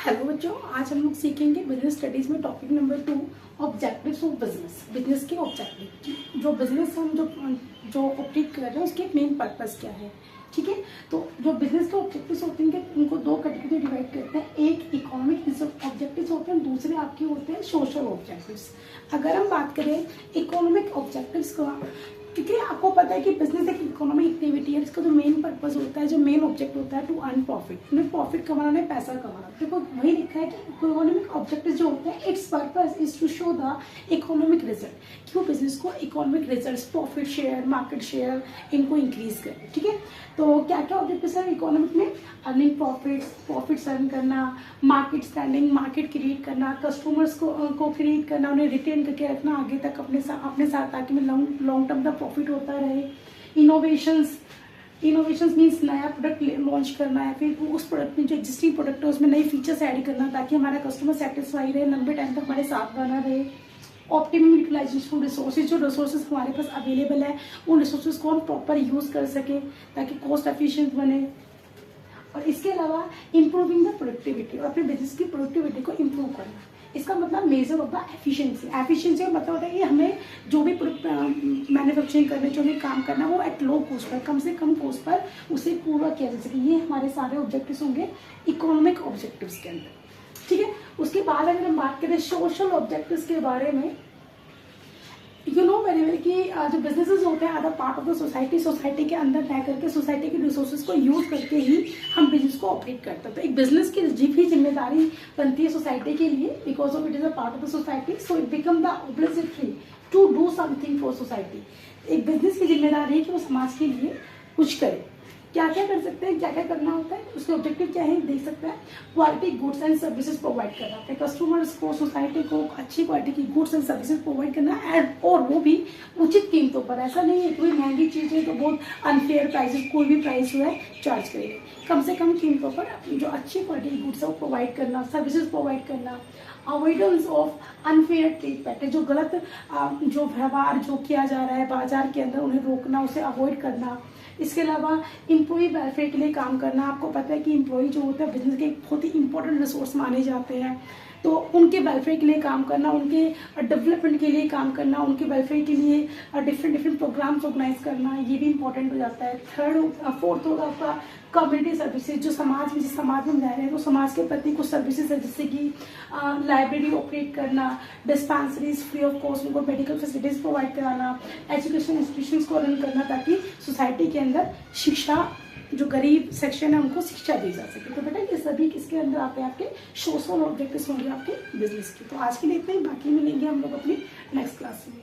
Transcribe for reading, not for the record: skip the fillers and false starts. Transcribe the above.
Hello बच्चों, आज हम लोग सीखेंगे बिजनेस स्टडीज में topic number 2 objectives of business. Business के ऑब्जेक्टिव, जो बिजनेस हम जो ऑपरेट कर रहे हैं उसके मेन पर्पस क्या है। ठीक है, तो जो बिजनेस के ऑब्जेक्टिव्स होते हैं उनको दो कैटेगरी डिवाइड करते हैं। एक इकोनॉमिक ऑब्जेक्टिव्स होते हैं, दूसरे आपके होते हैं सोशल ऑब्जेक्टिव्स। अगर हम बात करें इकोनॉमिक ऑब्जेक्टिव्स का, क्योंकि आपको पता है कि बिजनेस एक इकोनॉमिक एक्टिविटी है, इसका जो मेन पर्पस होता है, जो मेन ऑब्जेक्ट होता है टू अर्न प्रॉफिट। उन्हें प्रॉफिट कमाना, उन्हें पैसा कमाना। देखो वही लिखा है कि इकोनॉमिक ऑब्जेक्टिव जो होते हैं its purpose is to show the economic result, कि वो बिजनेस को economic result, profit share, market share, इनको इंक्रीज करें। ठीक है, तो क्या क्या ऑब्जेक्टिव है इकोनॉमिक में? अर्निंग प्रॉफिट्स अर्न करना, मार्केट स्टैंडिंग, मार्केट क्रिएट करना, कस्टमर्स को क्रिएट करना, उन्हें रिटेन करके रखना आगे तक अपने साथ ताकि लॉन्ग टर्म तक प्रॉफिट होता रहे। इनोवेशंस मीन्स नया प्रोडक्ट लॉन्च करना है, फिर उस प्रोडक्ट में जो एग्जिस्टिंग प्रोडक्ट है उसमें नई फीचर्स ऐड करना ताकि हमारा कस्टमर सेटिस्फाई रहे, लंबे टाइम तक हमारे साथ बना रहे। ऑप्टिमम यूटिलाइजेशन रिसोर्सेज, जो रिसोर्सेज हमारे पास अवेलेबल है उन रिसोर्सेज को हम प्रॉपर यूज़ कर सके ताकि कॉस्ट एफिशिएंट बने। और इसके अलावा इम्प्रूविंग द प्रोडक्टिविटी, और अपने बिजनेस की प्रोडक्टिविटी को इम्प्रूव करना। इसका मतलब मेजर होता है एफिशिएंसी। एफिशिएंसी का मतलब होता है कि हमें जो भी मैन्युफैक्चरिंग करने, जो भी काम करना वो एट लो कॉस्ट पर, कम से कम कॉस्ट पर उसे पूरा किया जा सके। ये हमारे सारे ऑब्जेक्टिव्स होंगे इकोनॉमिक ऑब्जेक्टिव्स के अंदर। ठीक है, उसके बाद अगर हम बात करें सोशल ऑब्जेक्टिव्स के बारे में, यू नो वेरी वेल कि जो बिजनेसेस होते हैं other part of the society के अंदर रह करके सोसाइटी के रिसोर्सेज को यूज करके ही हम बिजनेस को ऑपरेट करते हैं। तो एक बिजनेस की भी जिम्मेदारी बनती है सोसाइटी के लिए, because of it is a part of the society, so it become the obligatory to do something for society. एक बिजनेस की जिम्मेदारी है कि वो समाज के लिए कुछ करे। क्या क्या कर सकते हैं, क्या क्या करना होता है, उसके ऑब्जेक्टिव क्या है देख सकते हैं। Quality goods and services provide करना है कस्टमर्स को, सोसाइटी को अच्छी क्वालिटी की गुड्स एंड सर्विसेज प्रोवाइड करना एंड और वो भी उचित कीमतों पर। ऐसा नहीं है कि कोई महंगी चीज़ है तो बहुत अनफेयर प्राइसेस, कोई भी प्राइस जो है चार्ज करेंगे। कम से कम कीमतों पर जो अच्छी क्वालिटी की गुड्स है वो प्रोवाइड करना, सर्विसेज प्रोवाइड करना। Avoidance of unfair trade practice, जो गलत जो व्यवहार जो किया जा रहा है बाजार के अंदर उन्हें रोकना, उसे अवॉइड करना। इसके अलावा एम्प्लॉय वेलफेयर के लिए काम करना। आपको पता है कि एम्प्लॉय जो होता है बिजनेस के एक बहुत ही इंपॉर्टेंट रिसोर्स माने जाते हैं, तो उनके वेलफेयर के लिए काम करना, उनके डेवलपमेंट के लिए काम करना, उनके वेलफेयर के लिए डिफरेंट प्रोग्राम्स ऑर्गेनाइज करना, ये भी इंपॉर्टेंट हो जाता है। फोर्थ होगा आपका कम्युनिटी सर्विसेज, जो जिस समाज में रह रहे हैं तो समाज के प्रति कुछ सर्विसेज है, जैसे कि लाइब्रेरी ऑपरेट करना, डिस्पेंसरीज फ्री ऑफ कॉस्ट उनको मेडिकल फैसिलिटीज प्रोवाइड कराना, एजुकेशन इंस्टीट्यूशंस को रन करना ताकि सोसाइटी के अंदर शिक्षा, जो गरीब सेक्शन है उनको शिक्षा दी जा सके। तो बेटा ये सभी किसके अंदर आते हैं? आपके सोशल ऑब्जेक्टिव्स होंगे आपके बिजनेस के। तो आज के लिए इतना ही, बाकी मिलेंगे हम लोग अपनी नेक्स्ट क्लास में।